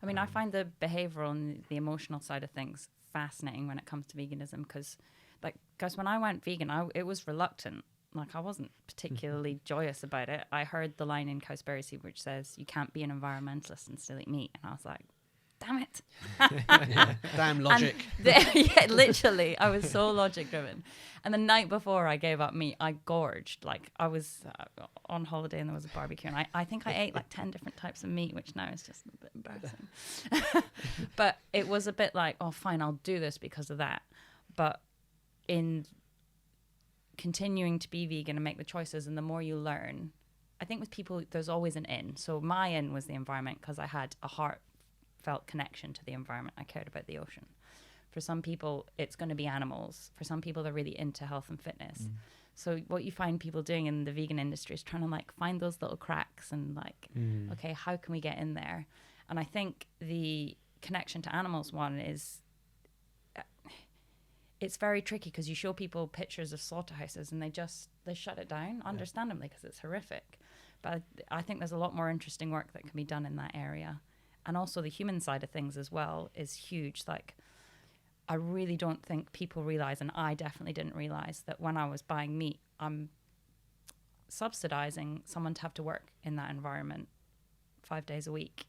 I mean, I find the behavioral and the emotional side of things fascinating when it comes to veganism because, like, guys, when I went vegan, it was reluctant. Like, I wasn't particularly joyous about it. I heard the line in Cowspiracy which says, you can't be an environmentalist and still eat meat. And I was like, damn it. Damn logic. Yeah, literally. I was so logic driven. And the night before I gave up meat, I gorged. Like, I was on holiday and there was a barbecue. And I think I ate like 10 different types of meat, which now is just a bit embarrassing. But it was a bit like, oh, fine, I'll do this because of that. But in continuing to be vegan and make the choices, and the more you learn, I think with people, there's always an in. So my in was the environment because I had a heartfelt connection to the environment. I cared about the ocean. For some people, it's going to be animals. For some people, they're really into health and fitness. So what you find people doing in the vegan industry is trying to like find those little cracks and like, okay, how can we get in there? And I think the connection to animals one is, it's very tricky because you show people pictures of slaughterhouses and they shut it down, understandably, because it's horrific. But I think there's a lot more interesting work that can be done in that area. And also the human side of things as well is huge. Like, I really don't think people realize, and I definitely didn't realize, that when I was buying meat, I'm subsidizing someone to have to work in that environment 5 days a week.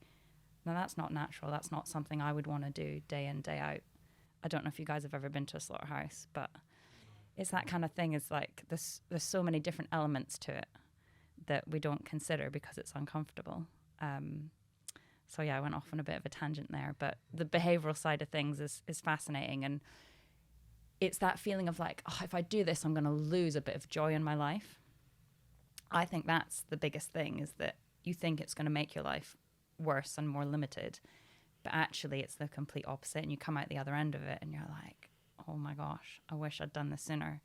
Now, that's not natural. That's not something I would want to do day in, day out. I don't know if you guys have ever been to a slaughterhouse, but it's that kind of thing. Is like there's so many different elements to it that we don't consider because it's uncomfortable. So yeah, I went off on a bit of a tangent there, but the behavioral side of things is fascinating, and it's that feeling of like, oh, if I do this, I'm going to lose a bit of joy in my life. I think that's the biggest thing, is that you think it's going to make your life worse and more limited. But actually, it's the complete opposite, and you come out the other end of it, and you're like, "Oh my gosh, I wish I'd done this sooner."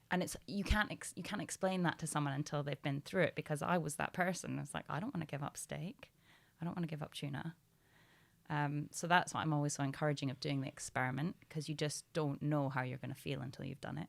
And it's you can't explain that to someone until they've been through it. Because I was that person. It's like, I don't want to give up steak, I don't want to give up tuna. So that's why I'm always so encouraging of doing the experiment, because you just don't know how you're going to feel until you've done it.